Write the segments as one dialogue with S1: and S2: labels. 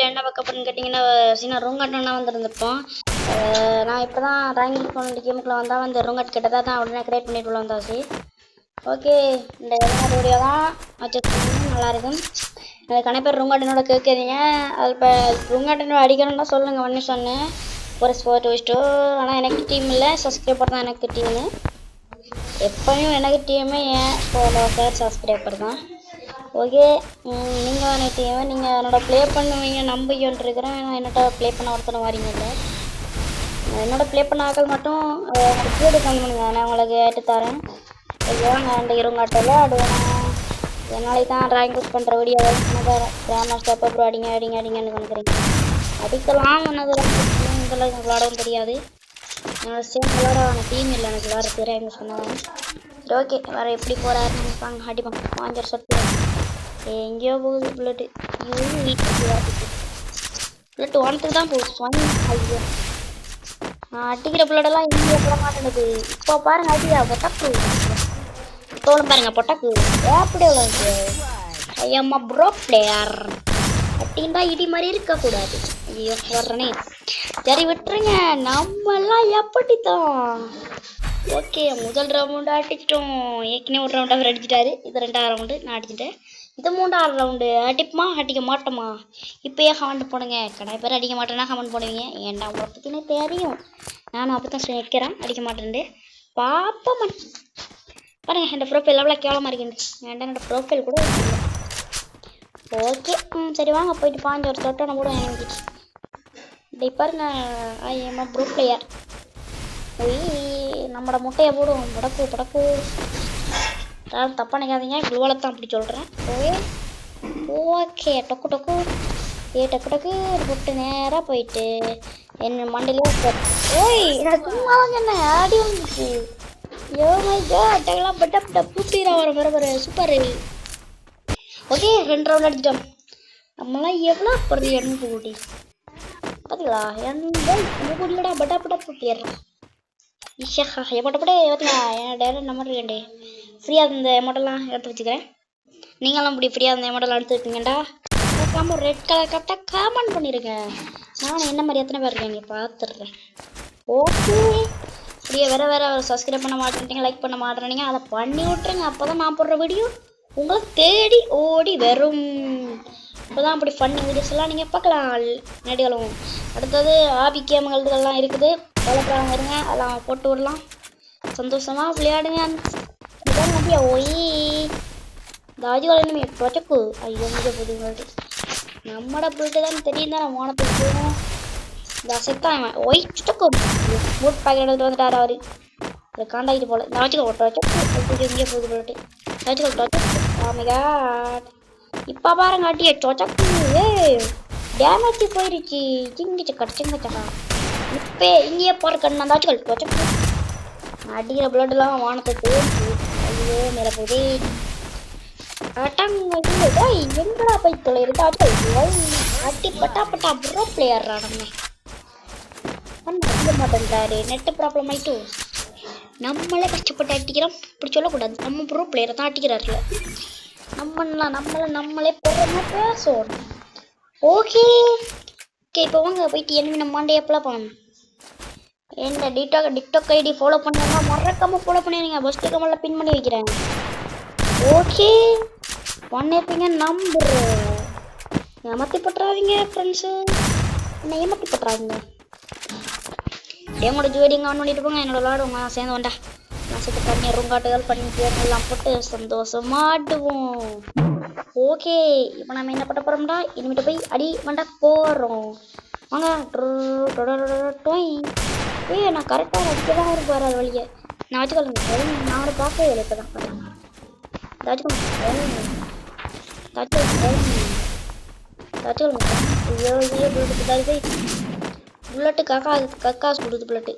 S1: என்ன பக்கம் அப்படின்னு கேட்டிங்கன்னா சின்ன ரூங்காட்டம்னா வந்துருந்துருப்போம். நான் இப்போ தான் ரேங்கிங் போன கேமுக்குள்ள வந்தால் வந்து ரூங்காட் கிட்ட தான் உடனே கிரியேட் பண்ணிட்டு வந்தாச்சு. ஓகே, இந்த வீடியோ தான் வச்சுருக்கோம், நல்லாயிருக்கும். எனக்கு கணக்கு பேர் ரூங்காட்டினோட கேட்குறீங்க. அது இப்போ ரூங்காட்டினோட அடிக்கணும்னா சொல்லுங்கள் ஒன்று சொன்னேன். ஒரு ஸ்போர்ட் வச்சுட்டோ. ஆனால் எனக்கு டீம் இல்லை, சப்ஸ்கிரைபர் தான் எனக்கு டீமு. எப்பயும் எனக்கு டீமே ஏன் ஃபாலோவர் சப்ஸ்கிரைபர் தான். ஓகே, நீங்கள் எனக்கு டீம், நீங்கள் என்னோட ப்ளே பண்ணுவீங்க நம்பிக்கைன்னு இருக்கிறேன். என்னோட ப்ளே பண்ண ஒருத்தனை வரீங்க இல்லை, என்னோட ப்ளே பண்ண ஆக்கள் மட்டும் உங்களுக்கு வீடு கம்மி பண்ணுங்க, நான் உங்களுக்கு ஏற்று தரேன். ஓகேவாங்க, அந்த இருங்காட்டில் அடுவேன். என்னாலே தான் ட்ராயிங் யூஸ் பண்ணுற வீடியோ கிராண்ட் மாஸ்டர் அப்புறம் அடிங்கன்னு நினைக்கிறீங்க. அடிக்கலாம் ஒன்றது இதெல்லாம் எனக்கு விளாடவும் தெரியாது. என்னோட சேம் விளாட டீம் இல்லை, எனக்கு விளாட தெரியாது சொன்னாங்க. சரி ஓகே, வேறு எப்படி போகிறாருன்னு நினைப்பாங்க. அடிப்பாங்க வாஞ்சர் சொட்டு எங்கேயோ போகுது புல்லட்டு. புல்லட்டு வானத்துக்கு தான் போகுது. ஐயோ, நான் அடிக்கிற புல்லட்டெல்லாம் இங்கே போட மாட்டேனுது. இப்போ பாருங்க, அடியா பொட்டக்கு தோணும் பாருங்க, பொட்டக்கு அப்படியே உள்ளது. ஐயம்மா ப்ரோ பிளேயர் அட்டின்னா இடி மாதிரி இருக்கக்கூடாது. ஐயோ வர்றனே, சரி விட்டுருங்க, நம்மெல்லாம் எப்படித்தான். ஓகே, முதல் ரவுண்டு அடிச்சிட்டோம். ஏற்கனவே ஒரு ரவுண்ட் அவர் அடிச்சிட்டாரு, இது 2ஆவது ரவுண்டு நான் அடிச்சிட்டேன். இது 3ஆவது ரவுண்டு. அடிப்புமா அடிக்க மாட்டோமா? இப்போயே கமெண்ட் போடுங்க. கடை பேர் அடிக்க மாட்டேன்னா கமெண்ட் போடுவீங்க. ஏன்டா உங்களை பற்றினே தெரியும், நானும் அப்போ தான் நிற்கிறேன் அடிக்க மாட்டேன்ட்டு. பாப்பா பாருங்க, என் ப்ரொஃபைல் எவ்வளோ கேவலமாக இருக்குண்டு. ஏன்டா என்னோட ப்ரொஃபைல் கூட. ஓகே, சரி வாங்க போயிட்டு பாஞ்சு ஒரு தொட்டனை கூட வாங்கிச்சு. இப்படி பாருங்க, ஐயம்மா ப்ரோ பிளேயர். ஒய் நம்மளோட முட்டையை போடும். படக்கு யாரும் தப்பாக நினைக்காதீங்க, குழுவலை தான் அப்படி சொல்கிறேன். ஓகே டொக்கு டக்கு போட்டு நேராக போயிட்டு என்ன மண்டையிலே ஓய் எனக்கு சும்மா என்ன ஆடி வந்துச்சு. யோ மை காட், அதெல்லாம் பூட்டிரா வர சூப்பர். Okay, 2 round அடிச்சிட்டோம். நம்மளாம் எவ்வளோ போகிறது எண்ணூறு கூட்டி பார்த்தீங்களா? எண்ணூறு கூட்டிலடா பட்டா பூட்டிடுறேன். இஷா எப்பட்டப்படே பார்த்தீங்களா? என் டேரக்ட் நம்பர் இருக்கேன்டே. ஃப்ரீயாக இந்த எமௌண்ட்டெல்லாம் எடுத்து வச்சுக்கிறேன். நீங்களும் இப்படி ஃப்ரீயாக இந்த எமௌண்ட்டெல்லாம் எடுத்து வச்சுக்கீங்கடா. மறக்காமல் ரெட் கலர் கரெக்டாக காமெண்ட் பண்ணிடுங்க. நான் என்ன மாதிரி எத்தனை பேர் இருக்கேன் பார்த்துடுறேன். ஓகே, இப்படியே வேறு சப்ஸ்கிரைப் பண்ண மாட்டேன்றீங்க, லைக் பண்ண மாட்டேறீங்க, அதை பண்ணி விட்ருங்க. அப்போ தான் நான் போடுற வீடியோ உங்களை தேடி ஓடி வரும். இப்போதான் அப்படி ஃபன்னி வீடியோஸ் எல்லாம் நீங்கள் பார்க்கலாம் நடிகளும். அடுத்தது ஆபி கேமுகள்லாம் இருக்குது, வளர்க்குறாங்க இருங்க, அதெல்லாம் போட்டு விடலாம். சந்தோஷமாக விளையாடுங்க. அப்படியா ஒய் தாஜி வளர்ந்துமே ப்ரொஜெக்டு. ஐயோ இங்கே போகுது நம்மளோட புல்ட்டு தான் தெரியும் தான். நான் வானத்துக்கு போகணும். இந்த செத்தான் ஒய் சுட்டக்கு மூட் பேக்கெட் எடுத்துட்டு வந்துட்டார் அவர். அதை காண்டாகிட்டு போல. இந்த வச்சுக்கோ ப்ரொஜெக்ட் இங்கே போகுது புல்லட்டு. இப்ப பாருங்க அட்டிய சொச்சக்கு டேமேஜ் போயிருச்சு. சிங்கச்சக்கா இப்பே இங்கேயே போற கண்ணு அந்த சொச்சக்கு அடிக்கிற பிளட்லாம் வானத்துக்கு. ஐயோ மேல போதே எங்கடா போய் தொலைறது அட்டி பட்டா ப்ரோ பிளேயர் ஆடமே மாட்டேன்றாரு. நெட்டு ப்ராப்ளம் ஆயிட்டு நம்மளே கஷ்டப்பட்டு அடிக்கிறோம். இப்படி சொல்லக்கூடாது, நம்ம ப்ரோ பிளேயரை தான் அடிக்கிறாருல. நம்மளே போடுறோம்னா பேசணும். ஓகே இப்போ வாங்க போயிட்டு என்ன நம்ம மாண்டே எப்பலாம் பண்ணணும். என்ன டிக்டாக் ஐடி ஃபாலோ பண்ணுவாங்க, மறக்காம ஃபாலோ பண்ணிடுங்க. ஃபஸ்ட்டு கமெண்ட்ல பின் பண்ணி வைக்கிறேன். ஓகே பண்ணிருப்பீங்க நம்புறேன். ஏமாத்தி பட்டுறாதீங்க ஃப்ரெண்ட்ஸு, என்ன ஏமாத்தி பட்டுறாதீங்க. எங்களோட ஜுவலிங்க ஆன் பண்ணிட்டு போங்க, என்னோட விளாடுவோங்க. நான் சேர்ந்து வந்தா நான் சேர்த்து பண்ணி ரூங்காட்டுகள் பண்ணி பேரெல்லாம் போட்டு சந்தோஷமாட்டுவோம். ஓகே, இப்போ நம்ம என்ன பண்ண போகிறோம்டா, இனிமேட்டு போய் அடி பண்ண போகிறோம். வாங்க நான் கரெக்டாக அடிக்க தான் இருக்கு வர வழியை. நான் வச்சுக்கொள்ளுங்க, நான் அவரை பார்க்கவே இல்லை. இப்போ தான் புல்லட்டு கக்காசு கொடுத்து புல்லட்டு.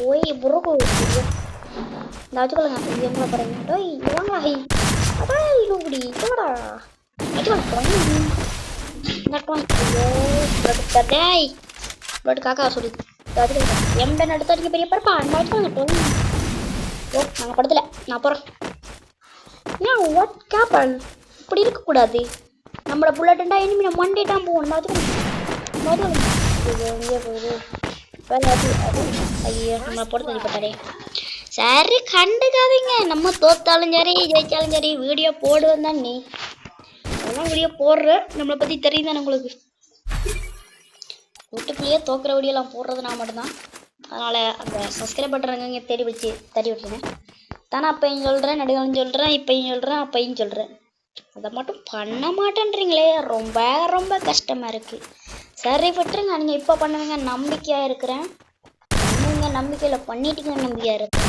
S1: ஓய் புரோக்கு இந்த வச்சுக்கொள்ளுங்க. இது எங்கே போகிறீங்க? இவங்களா அதான் இப்படி இவடா காக்கா சொல்லி எம்டன் எடுத்து அடிக்க பெரிய பரப்பா அந்த வச்சுக்கோங்க. ஓ நாங்கள் படத்தில் நான் போகிறேன். ஏன் வாட் கேப்பன் இப்படி இருக்கக்கூடாது. நம்மள புல்லட்டா இனிமே மண்டே தான் போகணும். எங்கே போகுது ஐயோ நம்மளை போட்டு தள்ளிப்பட்டாரே. சரி கண்டுக்காதீங்க, நம்ம தோத்தாலும் சரி ஜெயிச்சாலும் சரி வீடியோ போடுவேன் தான். நீ அதெல்லாம் வீடியோ போடுற நம்மளை பற்றி தெரியும் தானே உங்களுக்கு. வீட்டுக்குள்ளேயே தோக்குற வீடியோலாம் போடுறது நான் மட்டும்தான். அதனால் அந்த சப்ஸ்கிரைப் பண்ணுறவங்க தேடி வச்சு தடி விட்டுருங்க. தானே அப்பையும் சொல்கிறேன், நடுகளும் சொல்கிறேன், இப்பையும் சொல்கிறேன், அப்பையும் சொல்கிறேன். அதை மட்டும் பண்ண மாட்டேன்றீங்களே, ரொம்ப ரொம்ப கஷ்டமாக இருக்குது. சரி விட்டுருங்க, நீங்கள் இப்போ பண்ணுவீங்க நம்பிக்கையாக இருக்கிறேன். நீங்கள் நம்பிக்கையில் பண்ணிட்டீங்க நம்பிக்கையாக இருக்கேன்.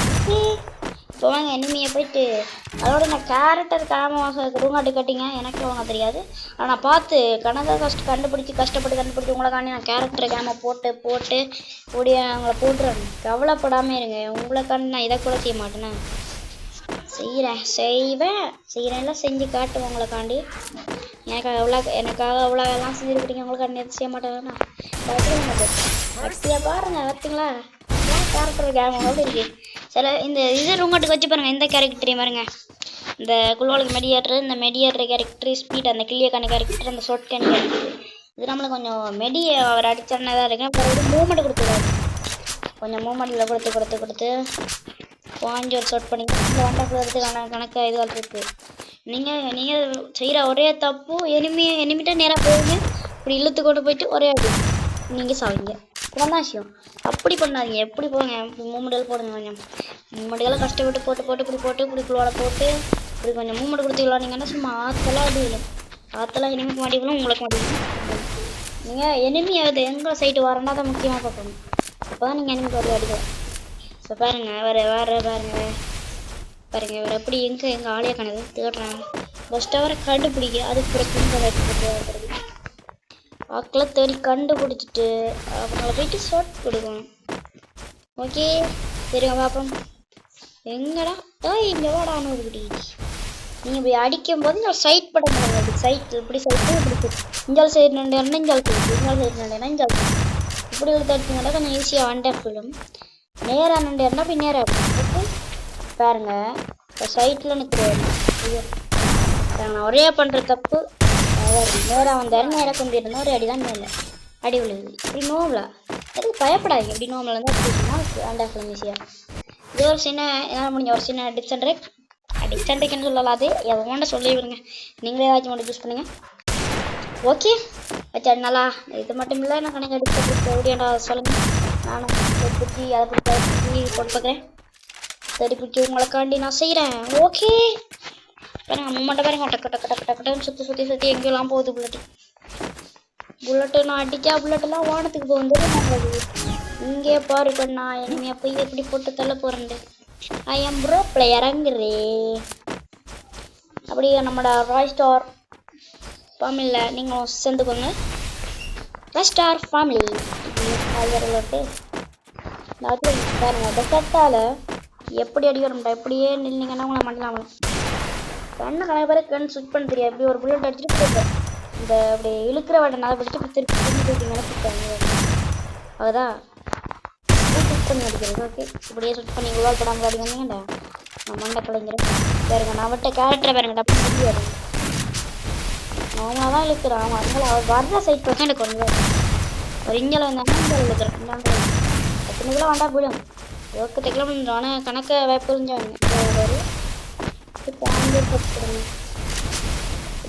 S1: இப்போ வாங்க எனிமையை போயிட்டு அதோட நான் கேரக்டர் காம ரூங்காட்டு கட்டிங்க எனக்கு வாங்க தெரியாது. ஆனால் பார்த்து கஷ்டப்பட்டு உங்களை காண்டி நான் கேரக்டர் கேம போட்டு கூடிய அவங்கள போட்டுறேன். கவலைப்படாமல் இருங்க, உங்களை காண்டி நான் இதை கூட செய்ய மாட்டேனே. செய்கிறேன்ல செஞ்சு காட்டுவேன் உங்களை காண்டி. எனக்காக அவ்வளோ எல்லாம் செஞ்சுருக்கிறீங்க, உங்களுக்கு காண்டி செய்ய மாட்டேன்னா கட்டியாக பாருங்க. பார்த்தீங்களா கேரக்டர் கேம இருக்கு. சில இந்த இது ரூங்காட்டுக்கு வச்சு பாருங்க, இந்த கேரக்டரையும் பாருங்க. இந்த குழுவாளுக்கு இந்த மெடியேட்டர் கேரக்டர், ஸ்பீட் அந்த கிளியக்கான கேரக்டர், அந்த சொட்கான கேரக்டர். இது நம்மளுக்கு கொஞ்சம் அவர் அடிச்சதான் இருக்கேன். அப்புறம் மூமெண்ட் கொடுத்துருவாரு. கொஞ்சம் மூமெண்ட்டில் கொடுத்து வாங்கி ஒரு சொட் பண்ணி வண்டை கணக்கு இதுவாக இருக்குது. நீங்கள் செய்கிற ஒரே தப்பு எனிமிட்ட நேராக போயிடுங்க. இப்படி இழுத்து கொண்டு போயிட்டு ஒரே அடி நீங்கள் சாவிங்க. இப்பதான் விஷயம். அப்படி பண்ணாதீங்க, எப்படி போங்க மூமெண்ட்கள் போடுங்க. கொஞ்சம் மூமெண்ட்கெல்லாம் கஷ்டப்பட்டு இப்படி குழுவால போட்டு இப்படி கொஞ்சம் மூமெண்ட் கொடுத்து விளாண்டிங்கன்னா சும்மா ஆற்றலாம் அடி விடும். ஆற்றலாம் எனிமிக்கு மாட்டிக்கணும், உங்களுக்கு மாட்டிக்கணும். நீங்கள் எனிமி அது எங்கே சைட்டு வரேன்னா தான் முக்கியமாக பார்க்கணும். அப்போ தான் நீங்கள் எனிமிக்கு ஒரு அடிக்கலாம். ஸோ பாருங்க பாருங்க இவர் எப்படி எங்கள் ஆளையா கணது தேடுறாங்க. ஃபஸ்ட்டு அவரை கண்டுபிடிக்க அதுக்கு பிறகு வாக்கில் தேடி கண்டுபிடிச்சிட்டு அவங்கள போயிட்டு ஷார்ட் கொடுக்கணும். ஓகே சரிங்க பாப்போம். எங்கடா இங்கே வாடா அனுபவி. நீங்கள் போய் அடிக்கும் போது நான் சைட் பண்ண முடியாது. சைட் இப்படி சைட்டு இஞ்சால் சைடு நண்டேன்னா இஞ்சால் இப்படி தடுத்தீங்கன்னா கொஞ்சம் ஈஸியாக வண்டர்ஃபுல்லும். நேராக நண்டேன்னா போய் நேராக பாருங்க. இப்போ சைட்டில் நிற்கிறேன். நான் ஒரே பண்ணுற தப்பு நேராக வந்தாரு, நேராக கொண்டு இருந்தால் ஒரு அடி தான் மேலே அடி விழுது. இப்படி நோவலா எதுவும் பயப்படாதீங்க. இப்படி நோவில் வந்து வண்டர்ஃபுல் ஈஸியாக. இது ஒரு சின்ன என்னால் முடிஞ்ச ஒரு சின்ன டிக்சன்ட்ரிக்னு சொல்லலாம். அது எவ்வளோ சொல்லி விடுங்க, நீங்களே ஏதாச்சும் மட்டும் சூஸ் பண்ணுங்கள். ஓகே வச்சா நல்லா. இது மட்டும் இல்லை, நான் கணக்கு அடிச்சு எப்படியாண்டா சொல்லுங்கள். நானும் பிடிச்சி அதை பிடிச்சி போட்டு பார்க்குறேன். சரி பிடிச்சி உங்களுக்காண்டி நான் செய்கிறேன். ஓகே பாருங்க மூமெண்ட்டை பாருங்க. டக்கு சுற்றி எங்கெல்லாம் போகுது புல்லட்டு. நான் அடித்தா புல்லட்டெல்லாம் வானத்துக்கு போகுது. இங்கே பாரு கண்ணா எனிமையாக போய் எப்படி போட்டு தள்ள போகிறேன். ஐ எம் ப்ரோ பிளேயர் இறங்குறே. அப்படியே நம்மளோட ராய் ஸ்டார் ஃபேமிலியில் நீங்களும் சேர்ந்துக்கோங்க. ராய் ஸ்டார் ஃபேமிலி பாருங்க. டெசர்ட்டால் எப்படி அடிக்கிறோம்டா, எப்படியே நின்னீங்கன்னா உங்களை மண்டலாம் கண்ணை கணக்கு பேர் கண் சுவிட் பண்ண தெரியாது. இப்படி ஒரு புல்லட் அடிச்சுட்டு போயிட்டேன். இந்த அப்படி இழுக்கிற வாட்டை நல்லா பிடிச்சி திருப்பி நினைப்பிட்டாங்க. அதுதான் சுவிட் பண்ணி அடிக்கிறது. ஓகே இப்படியே சுவிட் பண்ணி உருவால் படாமல் அடி வந்தீங்கடா நான் மண்டை கலைஞர் பாருங்க. நான் விட்ட கேரக்டரை பாருங்க டப்பு முடியாது. நார்மலாக தான் இழுக்கிறேன். ஆமாம் அதனால அவர் வர்ற சைட் பக்கம் எனக்கு கொஞ்சம் ஒரு இஞ்சலை வந்தாங்கன்னா இஞ்சல் இழுக்கிறேன். எத்தனைக்கெல்லாம் வேண்டாம் போயிடும். ஒக்கத்துக்கெல்லாம் ஆனால் கணக்கை புரிஞ்சாங்க.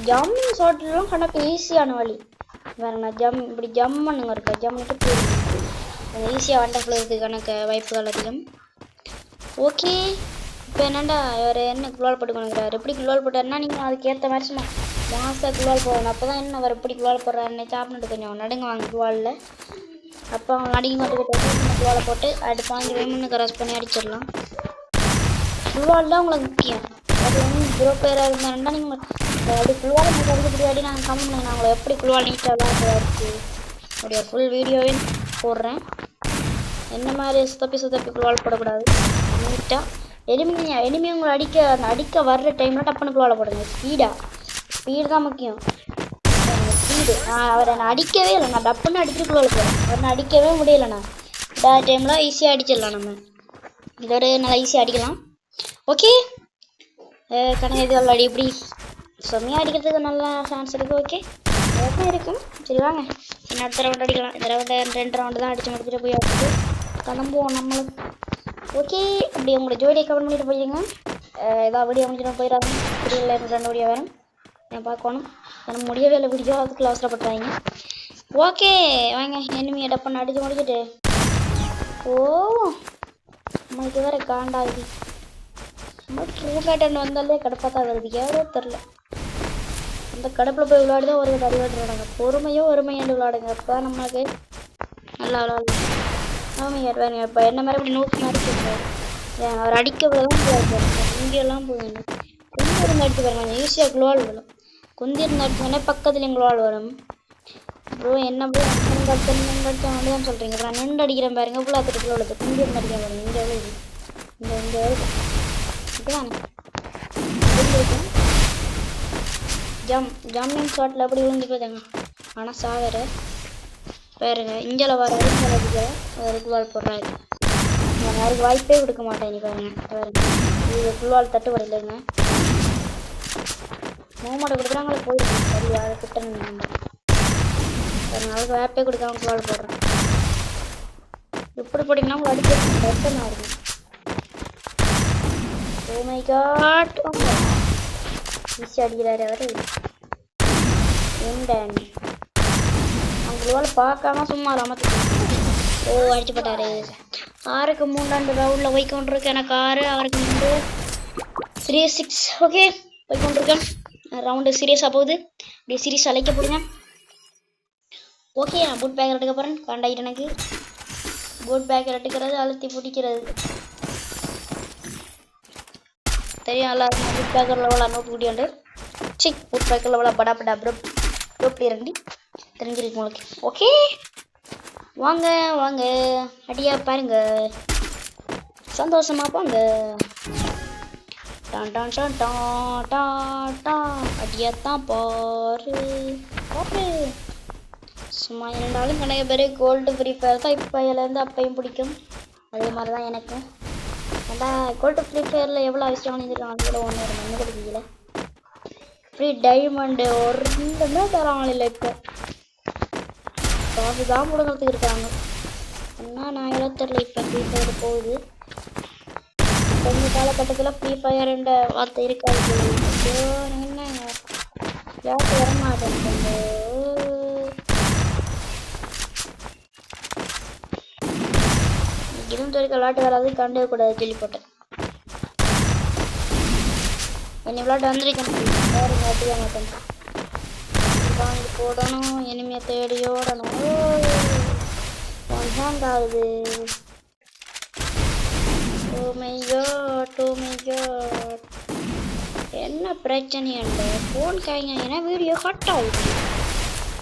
S1: ஜம்மிங் ஷாட்லாம் கணக்கு ஈஸியான வழி வேறு. நான் இப்படி ஜம் பண்ணுங்க இருக்கா, ஜம்முட்டு போயிடுங்க. ஈஸியாக வண்டர்ஃபுல் இருக்குது கணக்கு வாய்ப்புகள் அதிகம். ஓகே இப்போ என்னண்டா இவர் என்ன குள்வால் போட்டுக்கணுங்கிறார். எப்படி குள்வால் போட்டாருன்னா நீங்கள் அதுக்கேற்ற மாதிரி சும்மா மாசாக குள்வால் போடணும். அப்போ தான் என்ன அவர் எப்படி குள்வால் போடுறாருன்னு சாப்பிட்டு கொஞ்சம் நடுங்குவாங்க குள்வாலில். அப்போ அவங்க நடுங்கி மட்டும் குள்வாலை போட்டு அது 15 வேணும்னு கிராஸ் பண்ணி அடிச்சிடலாம். குள்வால் தான் உங்களுக்கு முக்கியம். அது வந்து ப்ரோ பிளேயராக இருந்தாருன்னா நீங்கள் அப்படி குழுவால் நீங்கள் அடிக்கடி நாங்கள் கமெண்ட் பண்ணுங்க. நான் உங்களை எப்படி குழுவால் நீட்டாக இருக்குது அப்படியே ஃபுல் வீடியோவே போடுறேன். என்ன மாதிரி சுத்தப்பி குழுவால் போடக்கூடாது. நீட்டாக எனிமி உங்களை அடிக்க வர்ற டைமில் டப்புன்னு குழுவால் போடுங்க. ஸ்பீடு தான் முக்கியம். ஸ்பீடு அவரை நான் அடிக்கவே இல்லை. நான் டப்புன்னு அடிச்சுட்டு குழுவால் போடுறேன். அவரை அடிக்கவே முடியலைண்ணா. இந்த டைமில் ஈஸியாக அடிச்சிடலாம். நம்ம இதோட நல்லா ஈஸியாக அடிக்கலாம். ஓகே கணக்கு இது அடி இப்படி செம்மையாக அடிக்கிறதுக்கு நல்லா சான்ஸ் இருக்குது. ஓகே ஓகே இருக்கும். சரி வாங்க இன்னும் அடுத்த ரவுண்ட் அடிக்கலாம். இந்த ரவுண்டு 2 ரவுண்டு தான் அடித்து முடிச்சுட்டு போய் அடுத்து கிளம்புவோம் நம்மளும். ஓகே அப்படி உங்களோட ஜோடியை கவர் பண்ணிட்டு போயிருங்க. ஏதாவது வீடியோ முடிஞ்சிடும் போயிடாது. தெரியல எனக்கு 2 வீடியோ வேணும் நான் பார்க்கணும். எனக்கு முடியவே இல்லை வீடியோ அதுக்குள்ள அவசரப்படுறாங்க. ஓகே வாங்க எனிமி எடப் பண்ண அடித்து முடிச்சுட்டு ஓ நம்மளுக்கு வேறு காண்டாகுது. நம்ம ட்ரூகாட்டன் வந்தாலே கடுப்பாக தான் வருது எவ்வளோ தெரில. அந்த கடுப்பில் போய் விளையாடுதான் ஒரு அடி விளையாடுறாங்க. பொறுமையோ ஒருமையாண்டு விளையாடுங்க அப்போ தான் நம்மளுக்கு நல்லா விளையாடலாம். ஆமாம் வேணுங்க இப்போ என்ன மாதிரி இப்படி நோக்கி மாதிரி அவர் அடிக்க தான் விளையாடுறாங்க. இங்கெல்லாம் போய் குந்தி இருந்து அடிச்சு பாருங்க கொஞ்சம் ஈஸியாக குளோவால் வரும். குந்தி இருந்து அடிச்சோடனே பக்கத்துல குளோவால் வரும். ப்ரோ என்ன ப்ரோ அடிச்சோம் தான் சொல்கிறீங்க. அப்புறம் நின்று அடிக்கிறேன் பாருங்க ஃபுல்லாக திருக்குள்ள உள்ளது. குந்தி இருந்து அடிக்கிறேன் பாருங்க இங்கே எவ்வளோ இந்த இதுதானே ஜம்மிங் ஷாட்டில் அப்படி விழுந்து போதாங்க. ஆனால் சாவேற பாருங்க இஞ்சல வர அடிக்கிற குள்வால் போடுறாரு. நான் யாருக்கு வாய்ப்பே கொடுக்க மாட்டேன். நீ பாருங்க பாருங்க இது குள்வால் தட்டு வரலைங்க. மூமெண்ட் கொடுக்குறாங்களே போயிடுச்சு சரி அதை கிட்ட பாருங்க அதுக்கு வாய்ப்பே கொடுக்காம குள்வால் போடுறேன். எப்படி போட்டிங்கன்னா உங்களுக்கு அடிக்கிறது கஷ்டமாக இருக்கும். Oh my god ஈஸி அடிக்கிறாரு அவரு. அவங்களோட பார்க்காம சும்மா ரமத்து அடிச்சு போட்டாரு. 6க்கு 3 ரவுண்டில் போய் கொண்டிருக்கு எனக்கு 6 அவருக்கு 3-6. ஓகே போய் கொண்டிருக்கேன். ரவுண்டு சீரியஸாக போகுது. அப்படியே சீரியஸ் அழைக்க போடுங்க. ஓகே நான் பூட் பேக்கர் எடுக்க போகிறேன். காண்டாகிட்டு எனக்கு பூட் பேக்கர் எடுக்கிறது அழுத்தி பிடிக்கிறது தெரியும். எல்லாருக்கும் பூட் பேக்கரில் எவ்வளோ நோட்டு கூட்டியாண்டு சிக் பூட் பேக்கரில் எவ்வளோ படா படா ப்ரோ இப்படி ரெண்டி தெரிஞ்சிருக்கு உங்களுக்கு. ஓகே வாங்க வாங்க அடியா பாருங்க சந்தோஷமா போங்க. டான் டான் டான் டான் டான் டான் அடியாத்தான் பாரு பாரு. சும்மா இருந்தாலும் நிறைய பேர் கோல்டு ஃப்ரீ ஃபயர் தான் இப்போ இருந்து அப்பையும் பிடிக்கும். அதே மாதிரி தான் எனக்கும். ஏன்னா கோல்டு ஃப்ரீ ஃபயரில் எவ்வளோ விஷயம் வாங்கியிருக்காங்க கூட ஒன்று மண்ணு கொடுக்கல. ஃப்ரீ டைமண்டு ஒரு 2 தராங்க இல்லை இப்போ காசு தான் முடங்கிறதுக்கு இருக்காங்க. என்ன நான் எவ்வளோ தெரியல. இப்போ ஃப்ரீ ஃபயர் போகுது. இந்த காலகட்டத்தில் ஃப்ரீ ஃபயர்ன்ற வார்த்தை இருக்காது. என்ன யாருக்கு வர மாட்டேங்க. இதுவும் சொல்லி விளையாட்டு வராது கண்டே கூடாது சொல்லி போட்டேன். என்ன விளையாட்டு வந்திருக்கேன் அப்படியே மாட்டேன். வாங்கி போடணும் இனிமையை தேடி ஓடணும். ஹேங் ஆகுது. என்ன பிரச்சனையாண்ட ஃபோன் காய்ங்க ஏன்னா வீடியோ கட் ஆகுது.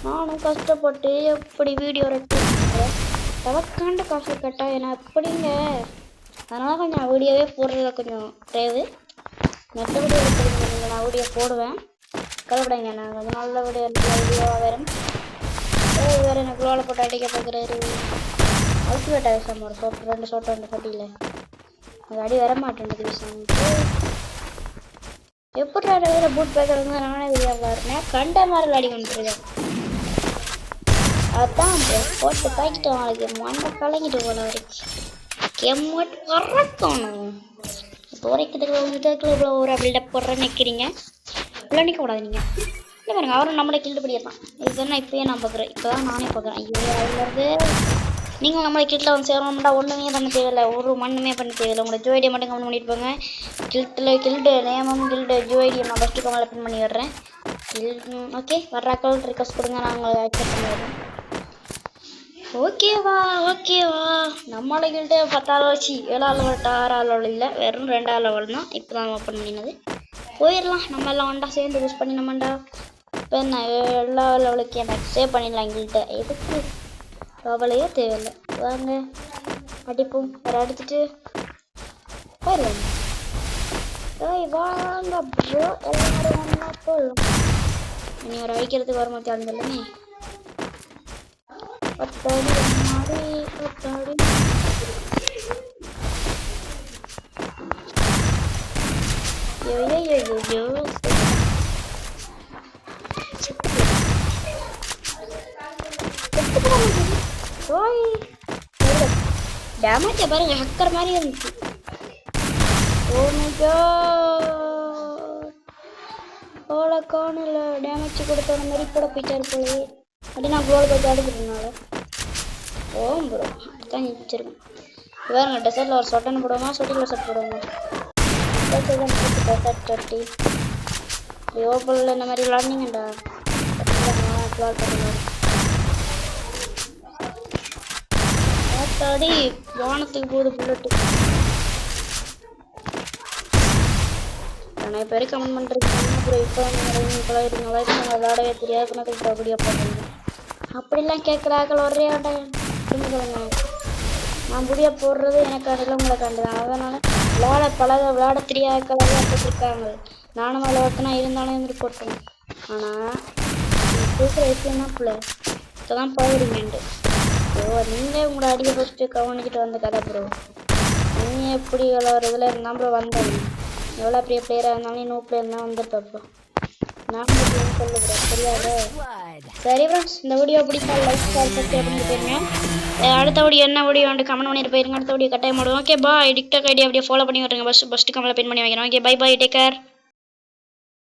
S1: நானும் கஷ்டப்பட்டு எப்படி வீடியோ ரெக்கார்ட் தவக்காண்ட காசு கட்டா ஏன்னா எப்படிங்க. அதனால் கொஞ்சம் வீடியோவே போடுறதுல கொஞ்சம் தேவை. மற்ற வீடியோ எடுக்கிறீங்க நான் வீடியோ போடுவேன் கவலைப்படாங்க. நான் கொஞ்சம் நல்ல வீடியோவாக வரும். வேறு எனக்கு குளோவில் போட்டு அடிக்க பார்க்குறாரு. அல்டிமேட் ஆகிடுச்சு ஒரு ஷோட் 2 ஷோட் 2 போட்டியில் அது அடி வர மாட்டேன்றது விஷயம். எப்படி வேறு பூட் பேக்கர் வந்து நானே விளையாடுறேன் கண்ட மாதிரி விளையாடி கொண்டுருக்கேன். அதுதான் போட்டு பாய்க்கிட்டு அவங்களுக்கு மண்ணை கலங்கிட்டு போல வரைக்கும் கெம்மட்டு வரக்கணும். இப்போ வரைக்கிறதுக்கு இவ்வளோ ஒரு பில்டப் போடுற நிற்கிறீங்க இவ்வளோ நிற்க கூடாது. நீங்கள் இல்லை பாருங்க அவரும் நம்மளை கில்டு பண்ணிடலாம். இதுதான் இப்போயே நான் பார்க்குறேன். இப்போ தான் நானே பார்க்குறேன். ஐயோ அதுலேருந்து நீங்கள் நம்மளை கில்ட்டில் வந்து சேரணும்டா ஒன்றுமே பண்ண தேவையில்லை. ஒரு மண்ணுமே பண்ண தேவையில்லை. உங்களோட ஜோஐடியை மட்டும் கமெண்ட் பண்ணிட்டு போங்க. கில்டு நேமம் கில்டு ஜோஐடியை நான் ஃபஸ்ட்டு கமெண்ட்டில் பின் பண்ணி விடுறேன். ஓகே வர்றாக்கள் ரிக்வஸ்ட் கொடுங்க நான் உங்களை அக்செப்ட் பண்ணி விடுறேன். ஓகேவா நம்மளை கில்டு 10 வச்சு 7 லெவல் 6 லெவல் இல்லை வெறும் 2 லெவல் தான் இப்போ தான் ஓப்பன் பண்ணினது. போயிடலாம் நம்ம எல்லாம் ஒன்றா சேர்ந்து யூஸ் பண்ணி நம்மண்டா. இப்போ என்ன எல்லா லெவலுக்கு எனக்கு சேவ் பண்ணிடலாம் எங்கள்கிட்ட. எதுக்கு கவலையே தேவையில்லை. வாங்க அடிப்போம் வேறு அடிச்சுட்டு போயிடலாம். வாங்க ப்ரோ எல்லாரும் ஒன்றா போகலாம். இனி ஒரு வைக்கிறதுக்கு வர மாற்றி ஆளுங்கல்லமே பத்தாடி பத்தாடி ஐயோ டேமேஜ் பாருங்க ஹக்கர் மாதிரி இருந்துச்சு. ஓ மை காட் கோல காணல டேமேஜ் கொடுத்த மாதிரி கூட போயிட்டாரு போய் அப்படி நான் கோல் போய் அடிக்கிறதுனால ஓம் ப்ரோ தான் வச்சிருக்கேன். பாருங்க டெசர்ட்ல ஒரு சொட்டன் போடுவோமா சொட்டில சொட் போடுவோமா கட்டி ஓப்பனில் இந்த மாதிரி விளாண்டிங்கடா ஆத்தாடி வானத்துக்கு போகுது புல்லட்டு. நிறைய பேர் கமெண்ட் பண்ணுறீங்க அப்புறம் இப்போ விளையாடவே தெரியாது அப்படியே போடுறீங்க அப்படிலாம் கேட்குறாக்கள் ஒரே புரிஞ்சுக்கணுங்க. நான் முடிய போடுறது எனக்கு அடையில உங்களை கண்டுதான் அதனால விளையாட தெரியாத இருக்காங்க. நானும் விளையாட்டுனா இருந்தாலும் இருந்து போட்டேன். ஆனால் பேசுகிற விஷயம்னா பிள்ளை இப்போதான் போகிறீங்கன்ட்டு ப்ரோ நீங்கள் உங்களோட அடியை ஃபஸ்ட்டு கவனிக்கிட்டு வந்த கதை ப்ரோ. நீங்கள் எப்படி விளையாடுறதுல இருந்தால் ப்ரோ வந்தேன். எவ்வளோ பெரிய பிளேயராக இருந்தாலும் இன்னும் பிளேயர் தான் வந்திருப்பேன் ப்ரோ. நான் சொல்லு ப்ரோ தெரியாது. சரி ஃப்ரெண்ட்ஸ் இந்த வீடியோ பிடிச்சா லைக் ஷேர் பண்ணிட்டு போயிருங்க. அடுத்த வீடியோ என்ன வீடியோ வந்து கமெண்ட் பண்ணிட்டு போயிருங்க. அடுத்த வீடியோ கட்டாயம் போடுவோம். ஓகே பாய் டிக்டாக் ஐடியா அப்படியே ஃபாலோ பண்ணி விட்டுருங்க. ஃபஸ்ட்டு கமெண்ட்ல பின் பண்ணி வைக்கிறேன். Okay bye bye take care.